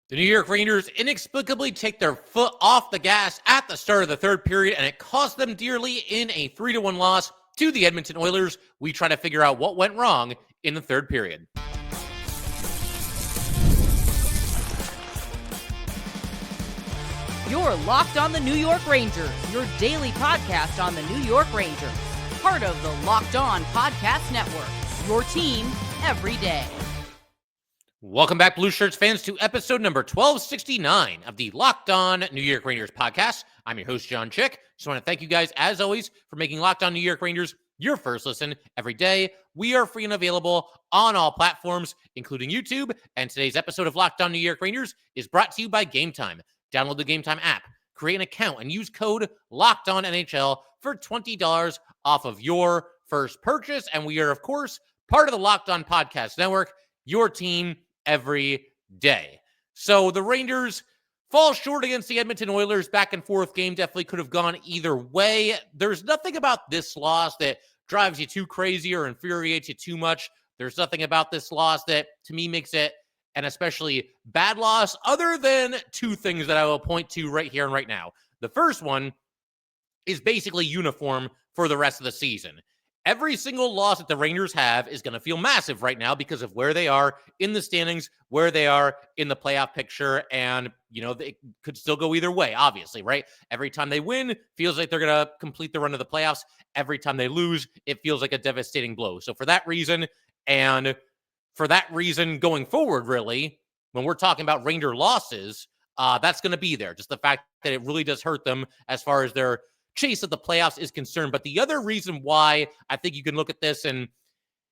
The New York Rangers inexplicably take their foot off the gas at the start of the third period, and it cost them dearly in a 3-1 loss to the Edmonton Oilers. We try to figure out what went wrong in the third period. You're Locked on the New York Rangers, your daily podcast on the New York Rangers. Part of the Locked On Podcast Network, your team every day. Welcome back, Blue Shirts fans, to episode number 1269 of the Locked On New York Rangers podcast. I'm your host, John Chick. Just want to thank you guys, as always, for making Locked On New York Rangers your first listen every day. We are free and available on all platforms, including YouTube. And today's episode of Locked On New York Rangers is brought to you by Game Time. Download the Game Time app, create an account, and use code LOCKEDONNHL for $20 off of your first purchase. And we are, of course, part of the Locked On Podcast Network, your team every day. So the Rangers fall short against the Edmonton Oilers. Back and forth game definitely could have gone either way. There's nothing about this loss that drives you too crazy or infuriates you too much. There's nothing about this loss that, to me, makes it an especially bad loss, other than two things that I will point to right here and right now. The first one is basically uniform for the rest of the season. Every single loss that the Rangers have is going to feel massive right now because of where they are in the standings, where they are in the playoff picture, and, you know, they could still go either way, obviously, right? Every time they win, feels like they're going to complete the run of the playoffs. Every time they lose, it feels like a devastating blow. So for that reason, and for that reason going forward, really, when we're talking about Ranger losses, that's going to be there. Just the fact that it really does hurt them as far as their chase of the playoffs is concerned. But the other reason why I think you can look at this and,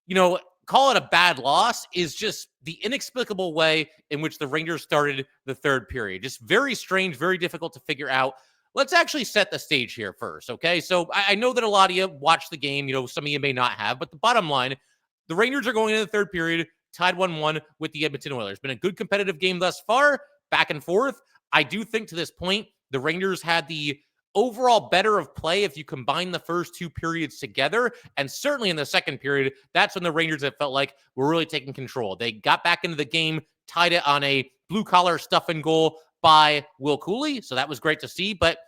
you know, call it a bad loss is just the inexplicable way in which the Rangers started the third period. Just very strange, very difficult to figure out. Let's actually set the stage here first, okay? So I know that a lot of you watched the game. You know, some of you may not have. But the bottom line, the Rangers are going into the third period, tied 1-1 with the Edmonton Oilers. Been a good competitive game thus far, back and forth. I do think to this point, the Rangers had the overall better of play if you combine the first two periods together. And certainly in the second period, that's when the Rangers have felt like were really taking control. They got back into the game, tied it on a blue-collar stuff-and goal by Will Cooley. So that was great to see. But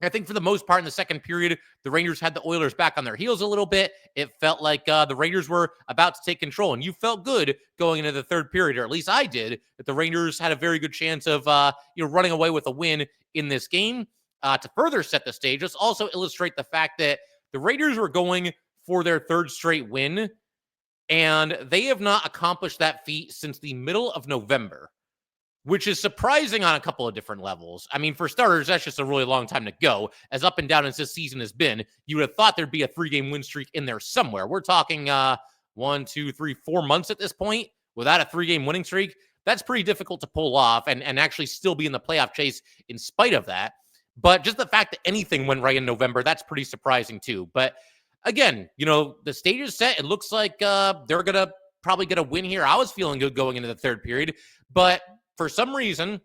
I think for the most part in the second period, the Rangers had the Oilers back on their heels a little bit. It felt like the Rangers were about to take control, and you felt good going into the third period, or at least I did, that the Rangers had a very good chance of running away with a win in this game. To further set the stage, let's also illustrate the fact that the Rangers were going for their third straight win, and they have not accomplished that feat since the middle of November, which is surprising on a couple of different levels. I mean, for starters, that's just a really long time to go. As up and down as this season has been, you would have thought there'd be a 3-game win streak in there somewhere. We're talking 1, 2, 3, 4 months at this point without a 3-game winning streak. That's pretty difficult to pull off and actually still be in the playoff chase in spite of that. But just the fact that anything went right in November, that's pretty surprising too. But again, you know, the stage is set. It looks like they're going to probably get a win here. I was feeling good going into the third period, but for some reason,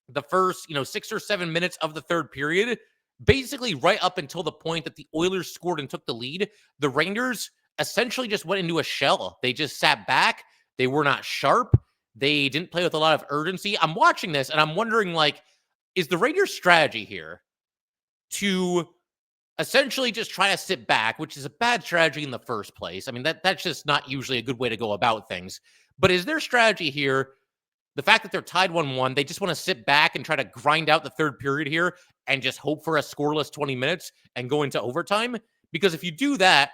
the first, 6 or 7 minutes of the third period, basically right up until the point that the Oilers scored and took the lead, the Rangers essentially just went into a shell. They just sat back. They were not sharp. They didn't play with a lot of urgency. I'm watching this and I'm wondering, is the Rangers' strategy here to essentially just try to sit back, which is a bad strategy in the first place? I mean, that's just not usually a good way to go about things. But is their strategy here the fact that they're tied 1-1, they just want to sit back and try to grind out the third period here and just hope for a scoreless 20 minutes and go into overtime? Because if you do that,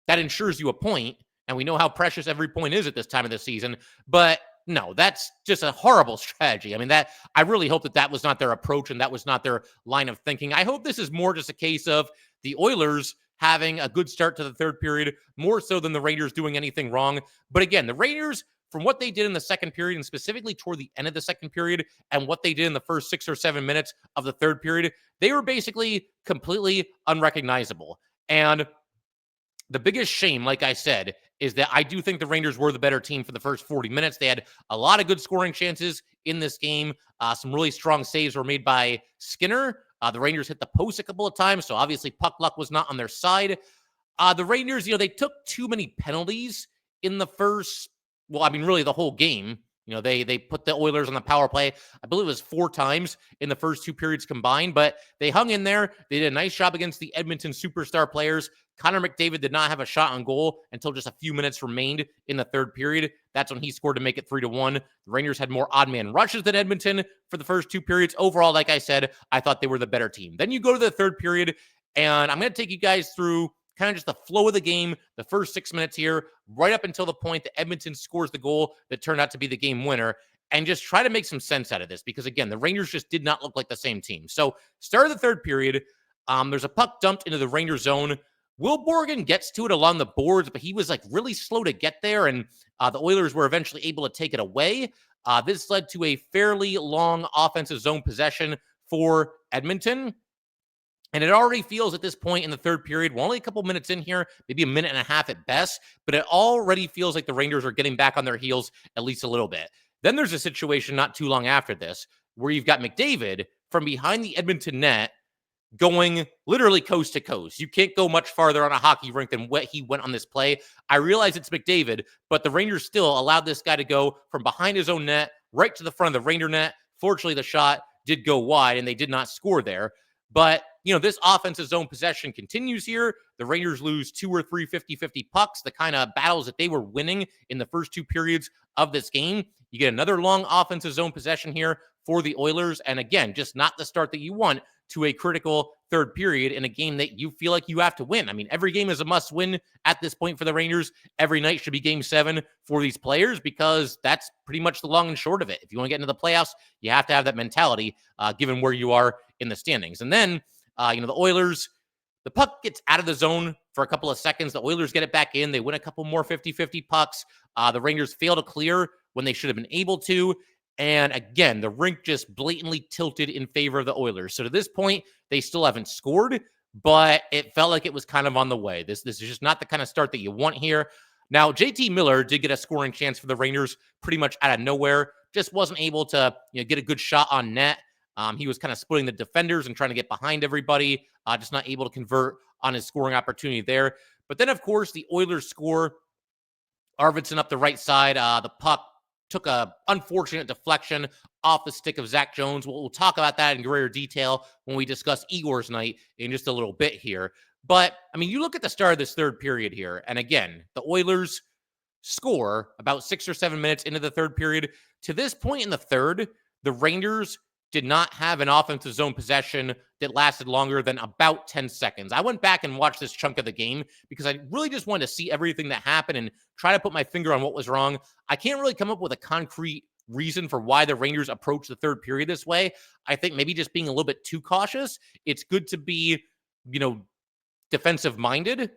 that ensures you a point. And we know how precious every point is at this time of the season. But no, that's just a horrible strategy. I mean, I really hope that was not their approach and that was not their line of thinking. I hope this is more just a case of the Oilers having a good start to the third period, more so than the Rangers doing anything wrong. But again, the Rangers, from what they did in the second period, and specifically toward the end of the second period, and what they did in the first 6 or 7 minutes of the third period, they were basically completely unrecognizable. And the biggest shame, like I said, is that I do think the Rangers were the better team for the first 40 minutes. They had a lot of good scoring chances in this game. Some really strong saves were made by Skinner. The Rangers hit the post a couple of times, so obviously puck luck was not on their side. The Rangers, they took too many penalties in the first, really the whole game. You know, they put the Oilers on the power play, I believe it was 4 times in the first 2 periods combined, but they hung in there. They did a nice job against the Edmonton superstar players. Connor McDavid did not have a shot on goal until just a few minutes remained in the third period. That's when he scored to make it 3-1. The Rangers had more odd man rushes than Edmonton for the first 2 periods. Overall, like I said, I thought they were the better team. Then you go to the third period, and I'm going to take you guys through kind of just the flow of the game, the first 6 minutes here, right up until the point that Edmonton scores the goal that turned out to be the game winner, and just try to make some sense out of this, because again, the Rangers just did not look like the same team. So start of the third period, there's a puck dumped into the Ranger zone. Will Borgen gets to it along the boards, but he was like really slow to get there, and the Oilers were eventually able to take it away. This led to a fairly long offensive zone possession for Edmonton. And it already feels at this point in the third period, we're only a couple minutes in here, maybe a minute and a half at best, but it already feels like the Rangers are getting back on their heels at least a little bit. Then there's a situation not too long after this where you've got McDavid from behind the Edmonton net going literally coast to coast. You can't go much farther on a hockey rink than what he went on this play. I realize it's McDavid, but the Rangers still allowed this guy to go from behind his own net right to the front of the Ranger net. Fortunately, the shot did go wide and they did not score there. But, you know, this offensive zone possession continues here. The Rangers lose 2 or 3 50-50 pucks, the kind of battles that they were winning in the first 2 periods of this game. You get another long offensive zone possession here for the Oilers. And again, just not the start that you want to a critical third period in a game that you feel like you have to win. I mean, every game is a must win at this point for the Rangers. Every night should be game 7 for these players, because that's pretty much the long and short of it. If you want to get into the playoffs, you have to have that mentality, given where you are in the standings. And then, the Oilers, the puck gets out of the zone for a couple of seconds. The Oilers get it back in. They win a couple more 50-50 pucks. The Rangers fail to clear when they should have been able to. And again, the rink just blatantly tilted in favor of the Oilers. So to this point, they still haven't scored, but it felt like it was kind of on the way. This is just not the kind of start that you want here. Now, JT Miller did get a scoring chance for the Rangers pretty much out of nowhere. Just wasn't able to get a good shot on net. He was kind of splitting the defenders and trying to get behind everybody, just not able to convert on his scoring opportunity there. But then, of course, the Oilers score. Arvidsson up the right side. The puck took a unfortunate deflection off the stick of Zach Jones. We'll talk about that in greater detail when we discuss Igor's night in just a little bit here. But, I mean, you look at the start of this third period here, and again, the Oilers score about 6 or 7 minutes into the third period. To this point in the third, the Rangers did not have an offensive zone possession that lasted longer than about 10 seconds. I went back and watched this chunk of the game because I really just wanted to see everything that happened and try to put my finger on what was wrong. I can't really come up with a concrete reason for why the Rangers approached the third period this way. I think maybe just being a little bit too cautious. It's good to be, defensive minded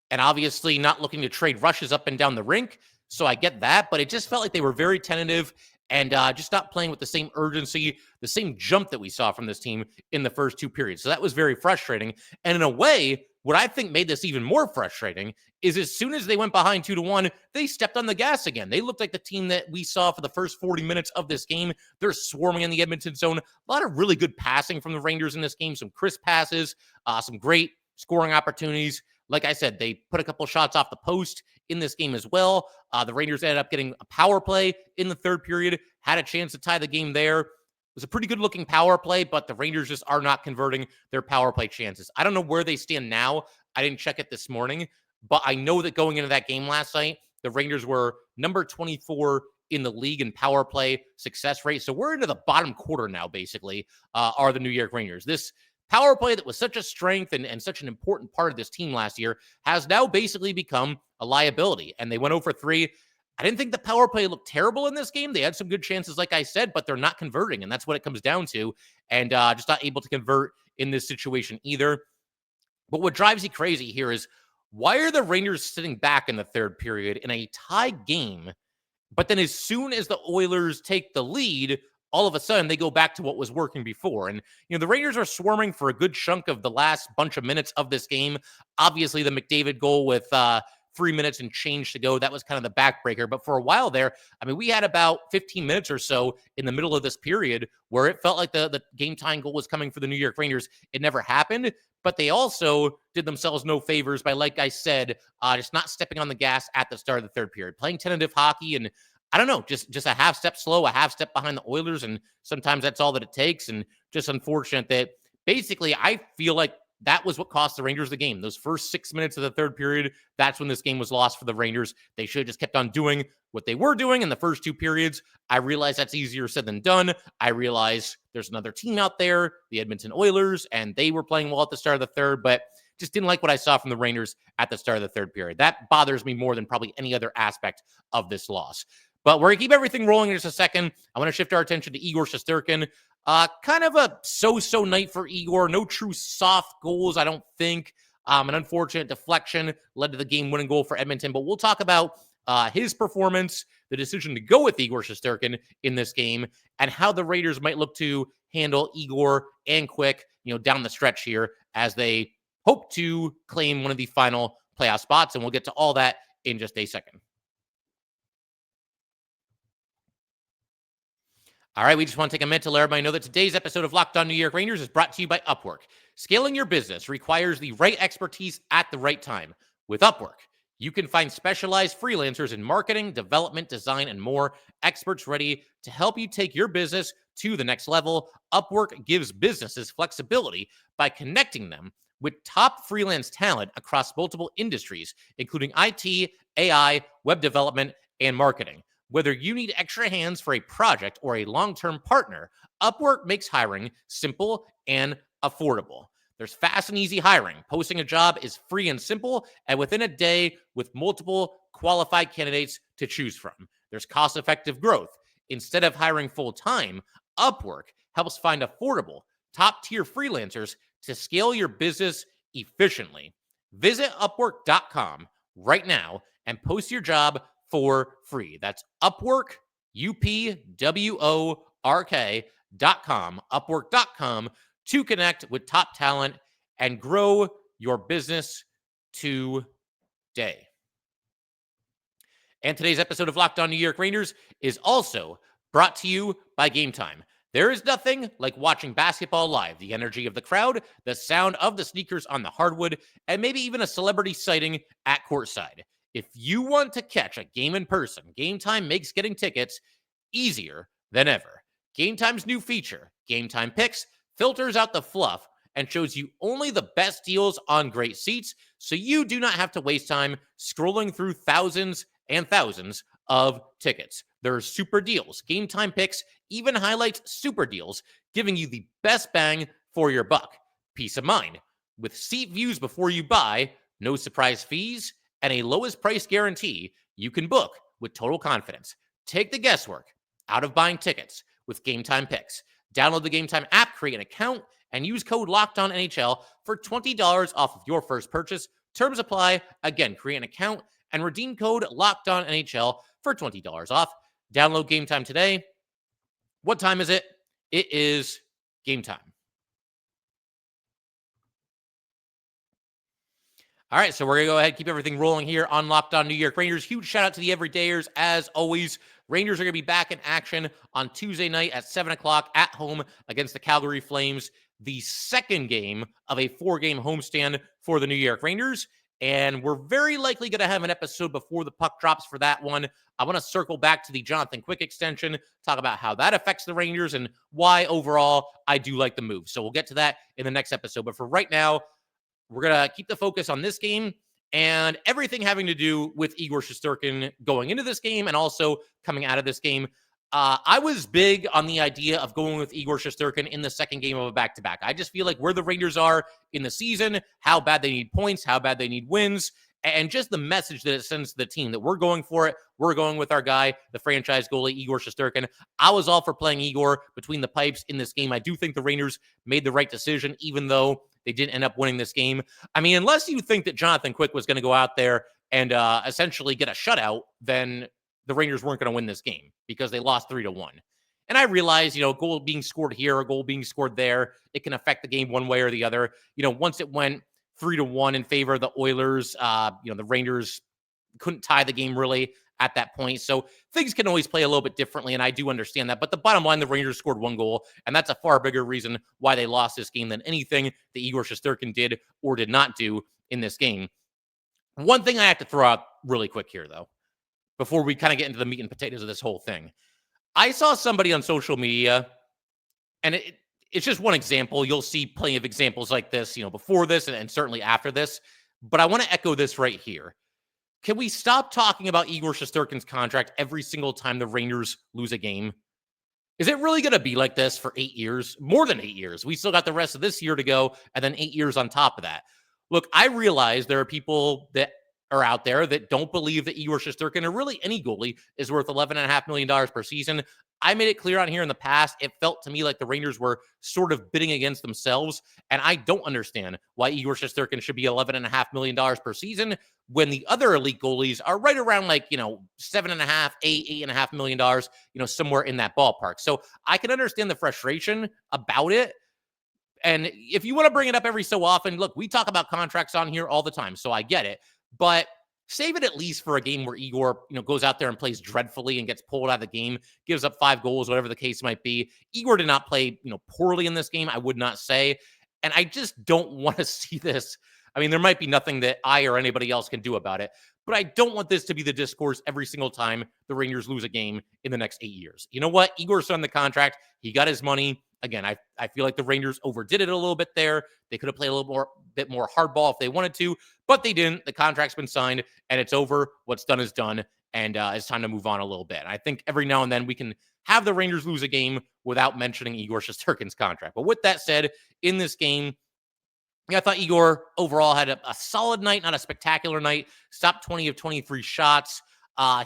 and obviously not looking to trade rushes up and down the rink. So I get that, but it just felt like they were very tentative and just not playing with the same urgency, the same jump that we saw from this team in the first 2 periods. So that was very frustrating. And in a way, what I think made this even more frustrating is as soon as they went behind 2-1, they stepped on the gas again. They looked like the team that we saw for the first 40 minutes of this game. They're swarming in the Edmonton zone. A lot of really good passing from the Rangers in this game, some crisp passes, some great scoring opportunities. Like I said, they put a couple shots off the post in this game as well. The Rangers ended up getting a power play in the third period, had a chance to tie the game there. It was a pretty good-looking power play, but the Rangers just are not converting their power play chances. I don't know where they stand now. I didn't check it this morning, but I know that going into that game last night, the Rangers were number 24 in the league in power play success rate. So we're into the bottom quarter now, basically, are the New York Rangers. This power play that was such a strength and such an important part of this team last year has now basically become a liability. And they went 0 for 3. I didn't think the power play looked terrible in this game. They had some good chances, like I said, but they're not converting. And that's what it comes down to. And just not able to convert in this situation either. But what drives you crazy here is, why are the Rangers sitting back in the third period in a tie game? But then as soon as the Oilers take the lead, all of a sudden they go back to what was working before. And, the Rangers are swarming for a good chunk of the last bunch of minutes of this game. Obviously, the McDavid goal with 3 minutes and change to go, that was kind of the backbreaker. But for a while there, I mean, we had about 15 minutes or so in the middle of this period where it felt like the game-tying goal was coming for the New York Rangers. It never happened, but they also did themselves no favors by, like I said, just not stepping on the gas at the start of the third period, playing tentative hockey and I don't know, just a half step slow, a half step behind the Oilers, and sometimes that's all that it takes. And just unfortunate that basically I feel like that was what cost the Rangers the game. Those first 6 minutes of the third period, that's when this game was lost for the Rangers. They should have just kept on doing what they were doing in the first two periods. I realize that's easier said than done. I realize there's another team out there, the Edmonton Oilers, and they were playing well at the start of the third, but just didn't like what I saw from the Rangers at the start of the third period. That bothers me more than probably any other aspect of this loss. But we're going to keep everything rolling in just a second. I want to shift our attention to Igor Shesterkin. Kind of a so-so night for Igor. No true soft goals, I don't think. An unfortunate deflection led to the game-winning goal for Edmonton. But we'll talk about his performance, the decision to go with Igor Shesterkin in this game, and how the Raiders might look to handle Igor and Quick, down the stretch here as they hope to claim one of the final playoff spots. And we'll get to all that in just a second. All right, we just want to take a minute to let everybody know that today's episode of Locked On New York Rangers is brought to you by Upwork. Scaling your business requires the right expertise at the right time. With Upwork, you can find specialized freelancers in marketing, development, design, and more, experts ready to help you take your business to the next level. Upwork gives businesses flexibility by connecting them with top freelance talent across multiple industries, including IT, AI, web development, and marketing. Whether you need extra hands for a project or a long-term partner, Upwork makes hiring simple and affordable. There's fast and easy hiring. Posting a job is free and simple, and within a day with multiple qualified candidates to choose from. There's cost-effective growth. Instead of hiring full-time, Upwork helps find affordable, top-tier freelancers to scale your business efficiently. Visit Upwork.com right now and post your job for free. That's Upwork, Upwork.com, Upwork.com to connect with top talent and grow your business today. And today's episode of Locked On New York Rangers is also brought to you by Game Time. There is nothing like watching basketball live. The energy of the crowd, the sound of the sneakers on the hardwood, and maybe even a celebrity sighting at courtside. If you want to catch a game in person, Game Time makes getting tickets easier than ever. Game Time's new feature, Game Time Picks, filters out the fluff and shows you only the best deals on great seats, so you do not have to waste time scrolling through thousands and thousands of tickets. There are super deals. Game Time Picks even highlights super deals, giving you the best bang for your buck. Peace of mind. With seat views before you buy, no surprise fees, and a lowest price guarantee, you can book with total confidence. Take the guesswork out of buying tickets with Game Time Picks. Download the Game Time app, create an account, and use code LOCKEDONNHL for $20 off of your first purchase. Terms apply. Again, create an account and redeem code LOCKEDONNHL for $20 off. Download Game Time today. What time is it? It is game time. All right, so we're going to go ahead and keep everything rolling here on Locked On New York Rangers. Huge shout out to the everydayers. As always, Rangers are going to be back in action on Tuesday night at 7 o'clock at home against the Calgary Flames, the second game of a 4-game homestand for the New York Rangers. And we're very likely going to have an episode before the puck drops for that one. I want to circle back to the Jonathan Quick extension, talk about how that affects the Rangers and why overall I do like the move. So we'll get to that in the next episode. But for right now, we're going to keep the focus on this game and everything having to do with Igor Shesterkin going into this game and also coming out of this game. I was big on the idea of going with Igor Shesterkin in the second game of a back-to-back. I just feel like where the Rangers are in the season, how bad they need points, how bad they need wins, and just the message that it sends to the team that we're going for it. We're going with our guy, the franchise goalie, Igor Shesterkin. I was all for playing Igor between the pipes in this game. I do think the Rangers made the right decision, even though they didn't end up winning this game. I mean, unless you think that Jonathan Quick was going to go out there and essentially get a shutout, then the Rangers weren't going to win this game because they lost 3-1. And I realize, a goal being scored here, a goal being scored there, it can affect the game one way or the other. Once it went 3-1 in favor of the Oilers, the Rangers couldn't tie the game really at that point. So things can always play a little bit differently, and I do understand that. But the bottom line, the Rangers scored one goal, and that's a far bigger reason why they lost this game than anything that Igor Shesterkin did or did not do in this game. One thing I have to throw out really quick here, though. before we kind of get into the meat and potatoes of this whole thing. I saw somebody on social media, and it's just one example. You'll see plenty of examples like this, before this and certainly after this. But I want to echo this right here. Can we stop talking about Igor Shesterkin's contract every single time the Rangers lose a game? Is it really going to be like this for 8 years? More than 8 years. We still got the rest of this year to go, and then 8 years on top of that. Look, I realize there are people that are out there that don't believe that Igor Shesterkin, or really any goalie, is worth $11.5 million per season. I made it clear on here in the past, it felt to me like the Rangers were sort of bidding against themselves, and I don't understand why Igor Shesterkin should be $11.5 million per season when the other elite goalies are right around $7.5, $8.5 million, somewhere in that ballpark. So I can understand the frustration about it. And if you want to bring it up every so often, look, we talk about contracts on here all the time, so I get it. But save it at least for a game where Igor, goes out there and plays dreadfully and gets pulled out of the game, gives up 5 goals, whatever the case might be. Igor did not play, poorly in this game, I would not say. And I just don't want to see this. I mean, there might be nothing that I or anybody else can do about it, but I don't want this to be the discourse every single time the Rangers lose a game in the next 8 years. You know what? Igor signed the contract. He got his money. Again, I feel like the Rangers overdid it a little bit there. They could have played a bit more hardball if they wanted to, but they didn't. The contract's been signed, and it's over. What's done is done, and it's time to move on a little bit. And I think every now and then we can have the Rangers lose a game without mentioning Igor Shesterkin's contract. But with that said, in this game, I thought Igor overall had a solid night, not a spectacular night. Stopped 20 of 23 shots.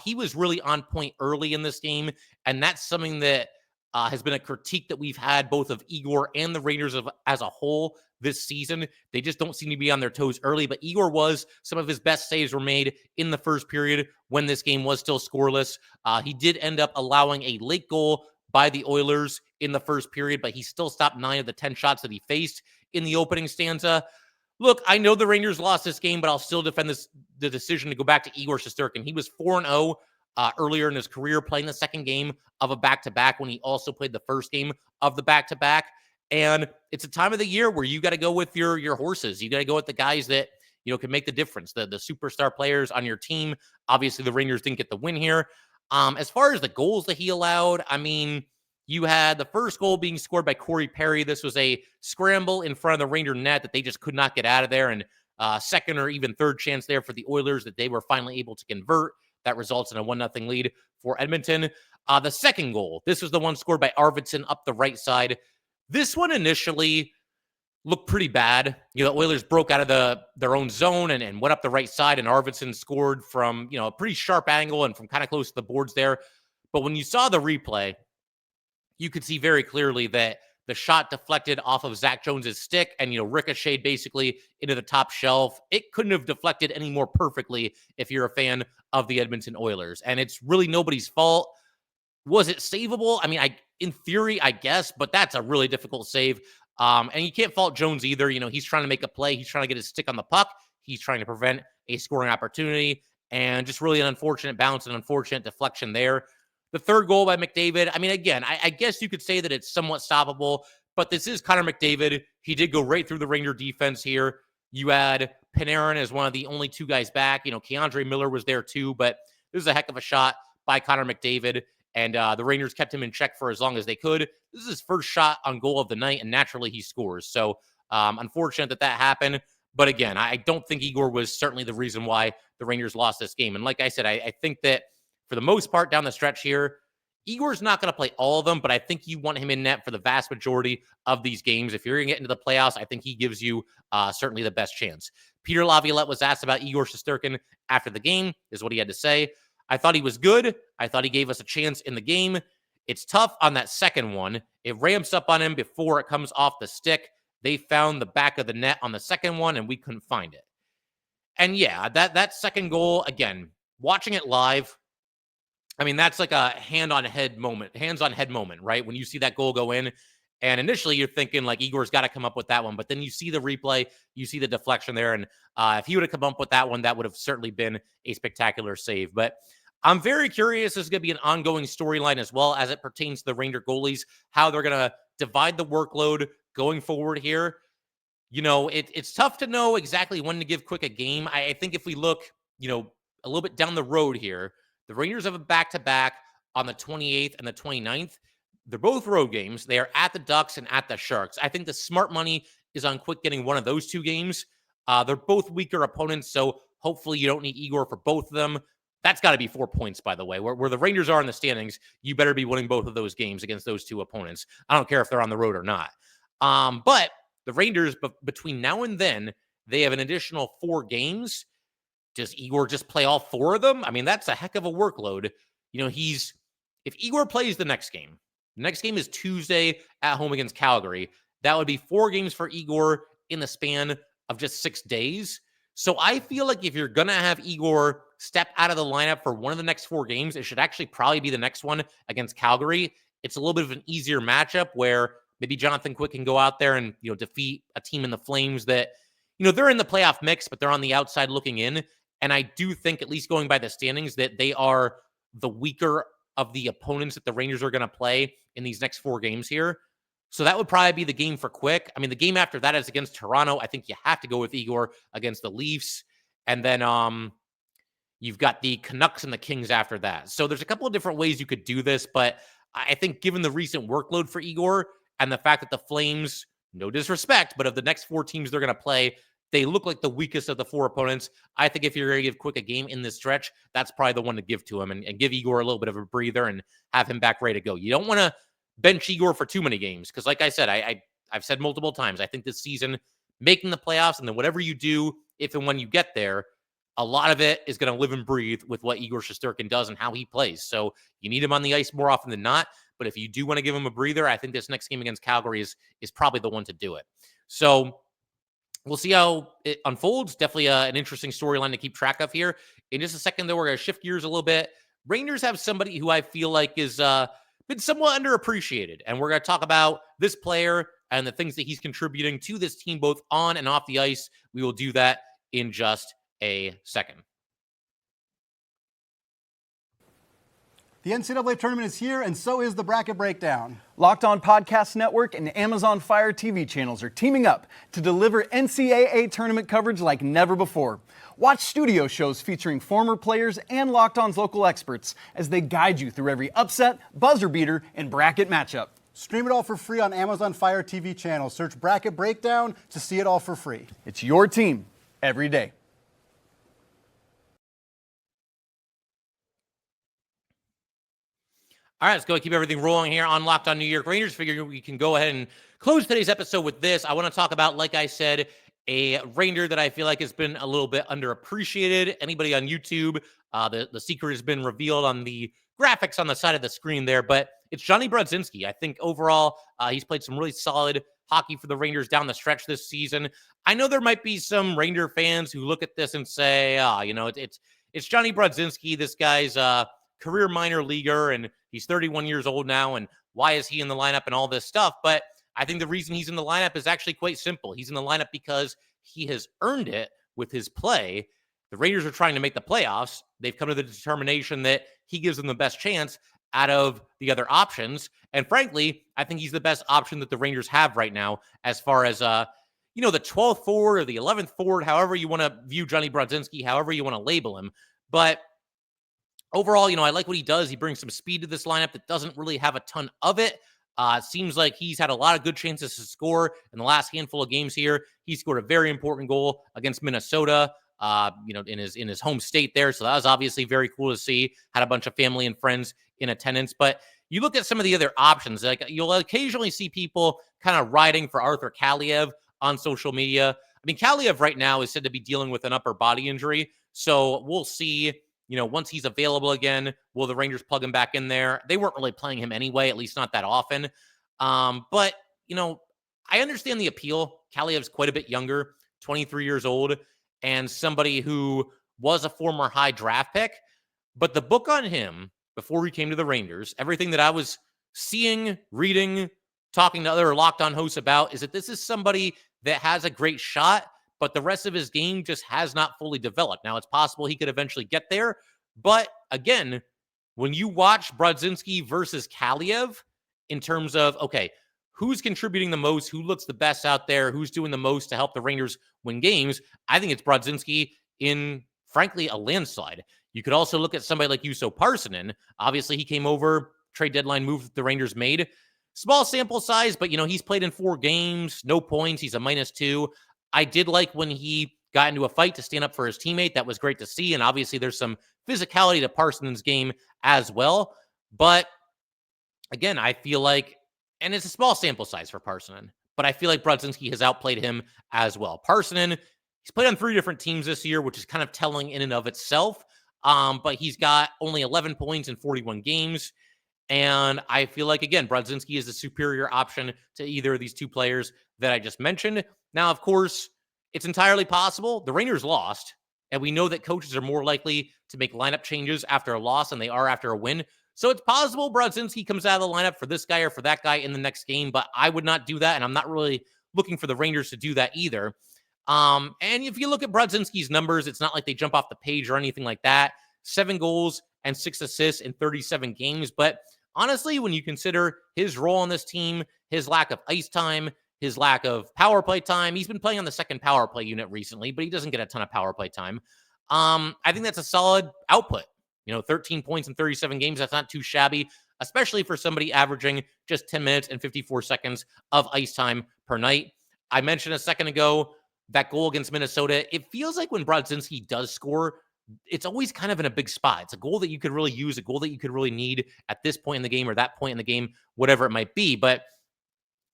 He was really on point early in this game, and that's something that has been a critique that we've had both of Igor and the Rangers as a whole this season. They just don't seem to be on their toes early, but Igor some of his best saves were made in the first period when this game was still scoreless. He did end up allowing a late goal by the Oilers in the first period, but he still stopped 9 of the 10 shots that he faced in the opening stanza. Look, I know the Rangers lost this game, but I'll still defend the decision to go back to Igor Shesterkin. He was 4-0 earlier in his career, playing the second game of a back-to-back when he also played the first game of the back-to-back. And it's a time of the year where you got to go with your horses. You got to go with the guys that, can make the difference, the superstar players on your team. Obviously, the Rangers didn't get the win here. As far as the goals that he allowed, I mean, you had the first goal being scored by Corey Perry. This was a scramble in front of the Ranger net that they just could not get out of there. And second or even third chance there for the Oilers that they were finally able to convert. That results in a 1-0 lead for Edmonton. The second goal, this was the one scored by Arvidsson up the right side. This one initially looked pretty bad. The Oilers broke out of their own zone and went up the right side, and Arvidsson scored from, a pretty sharp angle and from kind of close to the boards there. But when you saw the replay, you could see very clearly that the shot deflected off of Zach Jones's stick and, ricocheted basically into the top shelf. It couldn't have deflected any more perfectly if you're a fan of the Edmonton Oilers. And it's really nobody's fault. Was it savable? I mean, in theory, I guess, but that's a really difficult save. And you can't fault Jones either. He's trying to make a play. He's trying to get his stick on the puck. He's trying to prevent a scoring opportunity. And just really an unfortunate bounce and unfortunate deflection there. The third goal by McDavid, I mean, again, I guess you could say that it's somewhat stoppable, but this is Connor McDavid. He did go right through the Ranger defense here. You had Panarin as one of the only 2 guys back. Keandre Miller was there too, but this is a heck of a shot by Connor McDavid, and the Rangers kept him in check for as long as they could. This is his first shot on goal of the night, and naturally he scores. So unfortunate that happened. But again, I don't think Igor was certainly the reason why the Rangers lost this game. And like I said, I think that for the most part down the stretch here, Igor's not going to play all of them, but I think you want him in net for the vast majority of these games. If you're going to get into the playoffs, I think he gives you certainly the best chance. Peter Laviolette was asked about Igor Shesterkin after the game, is what he had to say. I thought he was good. I thought he gave us a chance in the game. It's tough on that second one. It ramps up on him before it comes off the stick. They found the back of the net on the second one, and we couldn't find it. And yeah, that second goal, again, watching it live, I mean, that's like a hands-on-head moment, right? When you see that goal go in, and initially you're thinking, like, Igor's got to come up with that one. But then you see the replay, you see the deflection there, and if he would have come up with that one, that would have certainly been a spectacular save. But I'm very curious. This is going to be an ongoing storyline as well as it pertains to the Ranger goalies, how they're going to divide the workload going forward here. It's tough to know exactly when to give Quick a game. I think if we look, a little bit down the road here, The Rangers have a back-to-back on the 28th and the 29th. They're both road games. They are at the Ducks and at the Sharks. I think the smart money is on Quick getting one of those two games. They're both weaker opponents, so hopefully you don't need Igor for both of them. That's got to be 4 points, by the way. Where the Rangers are in the standings, you better be winning both of those games against those two opponents. I don't care if they're on the road or not. But the Rangers, between now and then, they have an additional 4 games. Does Igor just play all 4 of them? I mean, that's a heck of a workload. If Igor plays the next game is Tuesday at home against Calgary. That would be 4 games for Igor in the span of just 6 days. So I feel like if you're going to have Igor step out of the lineup for one of the next 4 games, it should actually probably be the next one against Calgary. It's a little bit of an easier matchup where maybe Jonathan Quick can go out there and, defeat a team in the Flames that, they're in the playoff mix, but they're on the outside looking in. And I do think, at least going by the standings, that they are the weaker of the opponents that the Rangers are going to play in these next 4 games here. So that would probably be the game for Quick. I mean, the game after that is against Toronto. I think you have to go with Igor against the Leafs. And then you've got the Canucks and the Kings after that. So there's a couple of different ways you could do this, but I think given the recent workload for Igor and the fact that the Flames, no disrespect, but of the next 4 teams they're going to play, they look like the weakest of the 4 opponents. I think if you're going to give Quick a game in this stretch, that's probably the one to give to him and give Igor a little bit of a breather and have him back ready to go. You don't want to bench Igor for too many games because, like I said, I've said multiple times, I think this season, making the playoffs and then whatever you do, if and when you get there, a lot of it is going to live and breathe with what Igor Shesterkin does and how he plays. So you need him on the ice more often than not. But if you do want to give him a breather, I think this next game against Calgary is probably the one to do it. So we'll see how it unfolds. Definitely an interesting storyline to keep track of here. In just a second, though, we're going to shift gears a little bit. Rangers have somebody who I feel like is been somewhat underappreciated. And we're going to talk about this player and the things that he's contributing to this team, both on and off the ice. We will do that in just a second. The NCAA tournament is here, and so is the bracket breakdown. Locked On Podcast Network and Amazon Fire TV channels are teaming up to deliver NCAA tournament coverage like never before. Watch studio shows featuring former players and Locked On's local experts as they guide you through every upset, buzzer beater, and bracket matchup. Stream it all for free on Amazon Fire TV channel. Search Bracket Breakdown to see it all for free. It's your team every day. All right, let's go keep everything rolling here on Locked On New York Rangers. Figure we can go ahead and close today's episode with this. I want to talk about, like I said, a Ranger that I feel like has been a little bit underappreciated. Anybody on YouTube, the secret has been revealed on the graphics on the side of the screen there, but it's Jonny Brodzinski. I think overall, he's played some really solid hockey for the Rangers down the stretch this season. I know there might be some Ranger fans who look at this and say, it's Jonny Brodzinski. This guy's career minor leaguer, and he's 31 years old now, and why is he in the lineup and all this stuff? But I think the reason he's in the lineup is actually quite simple. He's in the lineup because he has earned it with his play. The Rangers are trying to make the playoffs. They've come to the determination that he gives them the best chance out of the other options. And frankly, I think he's the best option that the Rangers have right now as far as, the 12th forward or the 11th forward, however you want to view Jonny Brodzinski, however you want to label him. But overall, I like what he does. He brings some speed to this lineup that doesn't really have a ton of it. It seems like he's had a lot of good chances to score in the last handful of games here. He scored a very important goal against Minnesota, in his home state there. So that was obviously very cool to see. Had a bunch of family and friends in attendance. But you look at some of the other options, like you'll occasionally see people kind of riding for Arthur Kaliev on social media. I mean, Kaliev right now is said to be dealing with an upper body injury. So we'll see. Once he's available again, will the Rangers plug him back in there? They weren't really playing him anyway, at least not that often. But I understand the appeal. Kaliev's quite a bit younger, 23 years old, and somebody who was a former high draft pick. But the book on him, before he came to the Rangers, everything that I was seeing, reading, talking to other Locked On hosts about, is that this is somebody that has a great shot, but the rest of his game just has not fully developed. Now, it's possible he could eventually get there. But again, when you watch Brodzinski versus Kaliev in terms of, okay, who's contributing the most, who looks the best out there, who's doing the most to help the Rangers win games, I think it's Brodzinski in, frankly, a landslide. You could also look at somebody like Juuso Parssinen. Obviously, he came over, trade deadline move the Rangers made. Small sample size, but, he's played in 4 games, no points. He's a -2. I did like when he got into a fight to stand up for his teammate. That was great to see. And obviously, there's some physicality to Parsonen's game as well. But again, I feel like, and it's a small sample size for Parssinen, but I feel like Brodzinski has outplayed him as well. Parssinen, he's played on 3 different teams this year, which is kind of telling in and of itself. But he's got only 11 points in 41 games. And I feel like, again, Brodzinski is the superior option to either of these 2 players that I just mentioned. Now, of course, it's entirely possible. The Rangers lost, and we know that coaches are more likely to make lineup changes after a loss than they are after a win. So it's possible Brodzinski comes out of the lineup for this guy or for that guy in the next game, but I would not do that, and I'm not really looking for the Rangers to do that either. And if you look at Brodzinski's numbers, it's not like they jump off the page or anything like that. 7 goals and 6 assists in 37 games, but honestly, when you consider his role on this team, his lack of ice time, his lack of power play time, he's been playing on the second power play unit recently, but he doesn't get a ton of power play time. I think that's a solid output. 13 points in 37 games, that's not too shabby, especially for somebody averaging just 10 minutes and 54 seconds of ice time per night. I mentioned a second ago that goal against Minnesota. It feels like when Brodzinski does score, it's always kind of in a big spot. It's a goal that you could really use, a goal that you could really need at this point in the game or that point in the game, whatever it might be. But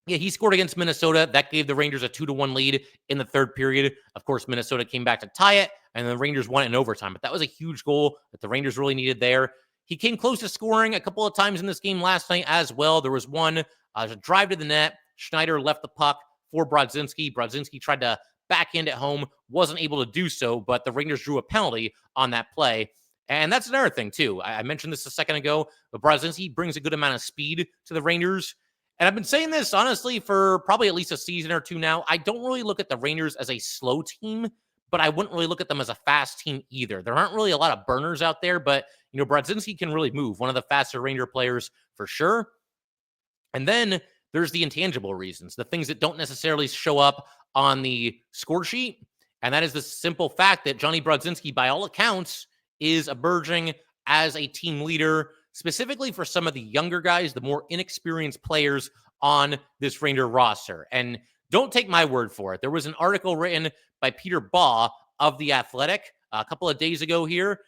yeah, he scored against Minnesota. That gave the Rangers a 2-1 lead in the third period. Of course, Minnesota came back to tie it, and the Rangers won it in overtime. But that was a huge goal that the Rangers really needed there. He came close to scoring a couple of times in this game last night as well. There was one, a drive to the net. Schneider left the puck for Brodzinski. Brodzinski tried to backhand at home, wasn't able to do so, but the Rangers drew a penalty on that play. And that's another thing, too. I mentioned this a second ago, but Brodzinski brings a good amount of speed to the Rangers. And I've been saying this, honestly, for probably at least a season or 2 now. I don't really look at the Rangers as a slow team, but I wouldn't really look at them as a fast team either. There aren't really a lot of burners out there, but, Brodzinski can really move. One of the faster Ranger players for sure. And then there's the intangible reasons, the things that don't necessarily show up on the score sheet. And that is the simple fact that Jonny Brodzinski, by all accounts, is emerging as a team leader, specifically for some of the younger guys, the more inexperienced players on this Ranger roster. And don't take my word for it. There was an article written by Peter Baugh of The Athletic a couple of days ago here.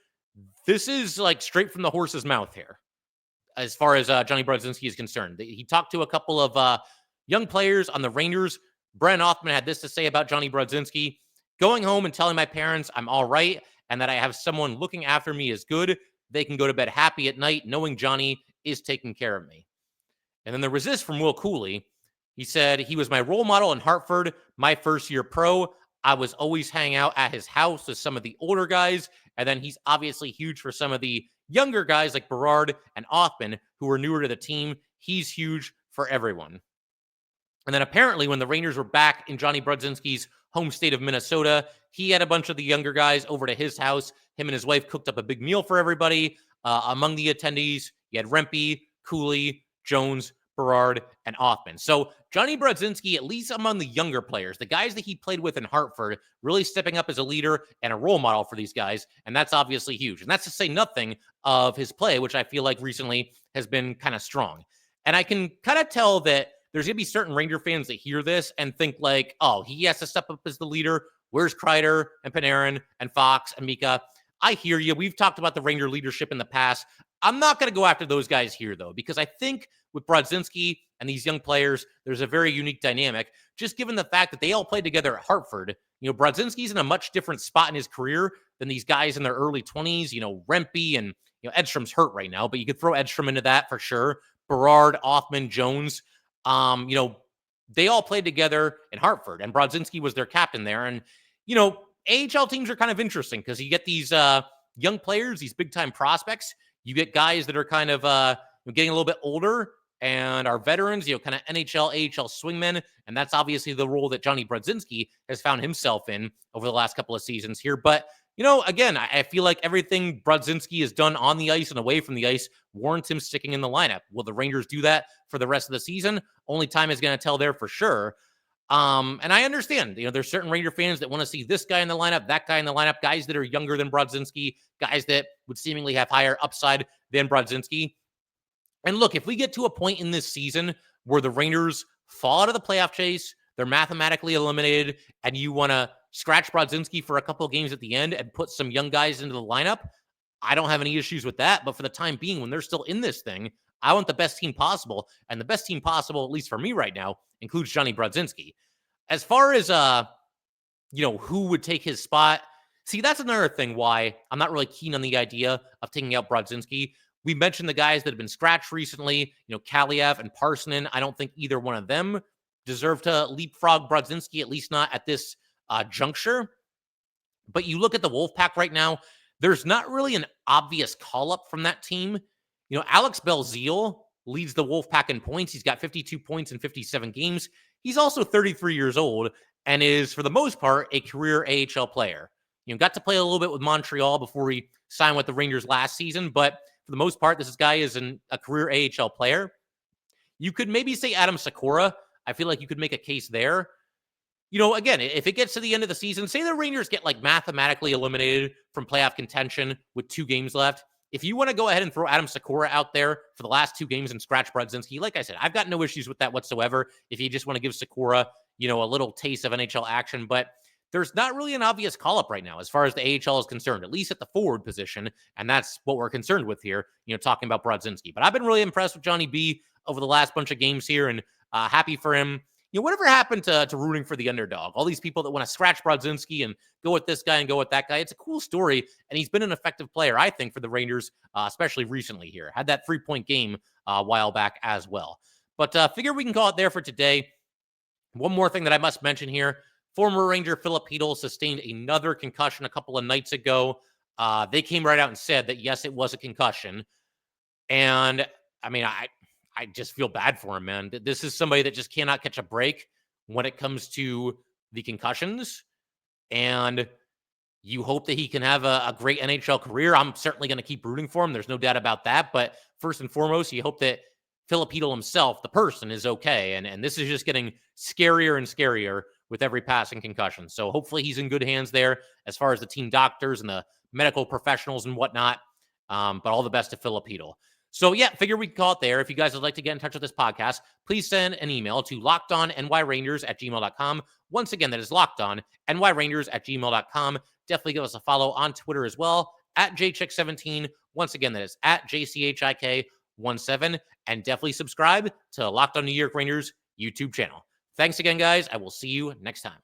This is like straight from the horse's mouth here, as far as Jonny Brodzinski is concerned. He talked to a couple of young players on the Rangers. Brennan Othman had this to say about Jonny Brodzinski: going home and telling my parents I'm all right and that I have someone looking after me is good. They can go to bed happy at night knowing Johnny is taking care of me. And then there was this from Will Cooley. He said, he was my role model in Hartford, my first year pro. I was always hanging out at his house with some of the older guys. And then he's obviously huge for some of the younger guys like Berard and Othman, who are newer to the team. He's huge for everyone. And then apparently when the Rangers were back in Jonny Brodzinski's home state of Minnesota, he had a bunch of the younger guys over to his house. Him and his wife cooked up a big meal for everybody. Among the attendees, you had Rempe, Cooley, Jones, Berard, and Othman. So Jonny Brodzinski, at least among the younger players, the guys that he played with in Hartford, really stepping up as a leader and a role model for these guys. And that's obviously huge. And that's to say nothing of his play, which I feel like recently has been kind of strong. And I can kind of tell that there's going to be certain Ranger fans that hear this and think like, oh, he has to step up as the leader. Where's Kreider and Panarin and Fox and Mika? I hear you. We've talked about the Ranger leadership in the past. I'm not going to go after those guys here, though, because I think with Brodzinski and these young players, there's a very unique dynamic, just given the fact that they all played together at Hartford. Brodzinski's in a much different spot in his career than these guys in their early 20s. Rempe and, Edstrom's hurt right now, but you could throw Edstrom into that for sure. Berard, Othman, Jones. They all played together in Hartford, and Brodzinski was their captain there. And, AHL teams are kind of interesting because you get these young players, these big-time prospects. You get guys that are kind of getting a little bit older and are veterans, kind of NHL, AHL swingmen. And that's obviously the role that Jonny Brodzinski has found himself in over the last couple of seasons here. But, again, I feel like everything Brodzinski has done on the ice and away from the ice warrants him sticking in the lineup. Will the Rangers do that for the rest of the season? Only time is going to tell there for sure. And I understand, there's certain Ranger fans that want to see this guy in the lineup, that guy in the lineup, guys that are younger than Brodzinski, guys that would seemingly have higher upside than Brodzinski. And look, if we get to a point in this season where the Rangers fall out of the playoff chase, they're mathematically eliminated, and you want to scratch Brodzinski for a couple of games at the end and put some young guys into the lineup, I don't have any issues with that. But for the time being, when they're still in this thing, I want the best team possible. And the best team possible, at least for me right now, includes Jonny Brodzinski. As far as, who would take his spot, see, that's another thing why I'm not really keen on the idea of taking out Brodzinski. We mentioned the guys that have been scratched recently, Kaliev and Parsonen. I don't think either one of them deserve to leapfrog Brodzinski, at least not at this juncture. But you look at the Wolfpack right now, there's not really an obvious call-up from that team. Alex Belzile leads the Wolfpack in points. He's got 52 points in 57 games. He's also 33 years old and is, for the most part, a career AHL player. Got to play a little bit with Montreal before he signed with the Rangers last season, but for the most part, this guy is a career AHL player. You could maybe say Adam Sakura. I feel like you could make a case there. Again, if it gets to the end of the season, say the Rangers get mathematically eliminated from playoff contention with 2 games left. If you want to go ahead and throw Adam Sakura out there for the last 2 games and scratch Brodzinski, like I said, I've got no issues with that whatsoever. If you just want to give Sakura, a little taste of NHL action, but there's not really an obvious call-up right now as far as the AHL is concerned, at least at the forward position, and that's what we're concerned with here, talking about Brodzinski. But I've been really impressed with Johnny B over the last bunch of games here, and happy for him. Whatever happened to rooting for the underdog? All these people that want to scratch Brodzinski and go with this guy and go with that guy. It's a cool story, and he's been an effective player, I think, for the Rangers, especially recently here. Had that 3-point game a while back as well. But figure we can call it there for today. One more thing that I must mention here. Former Ranger Philip Hedl sustained another concussion a couple of nights ago. They came right out and said that, yes, it was a concussion. And, I just feel bad for him, man. This is somebody that just cannot catch a break when it comes to the concussions. And you hope that he can have a great NHL career. I'm certainly going to keep rooting for him. There's no doubt about that. But first and foremost, you hope that Philip Hedl himself, the person, is okay. And this is just getting scarier and scarier with every passing concussion. So hopefully he's in good hands there as far as the team doctors and the medical professionals and whatnot. But all the best to Philip Hedl. So, yeah, figure we can call it there. If you guys would like to get in touch with this podcast, please send an email to lockedonnyrangers@gmail.com. Once again, that is lockedonnyrangers@gmail.com. Definitely give us a follow on Twitter as well, @jchick17. Once again, that is @jchik17. And definitely subscribe to Locked On New York Rangers YouTube channel. Thanks again, guys. I will see you next time.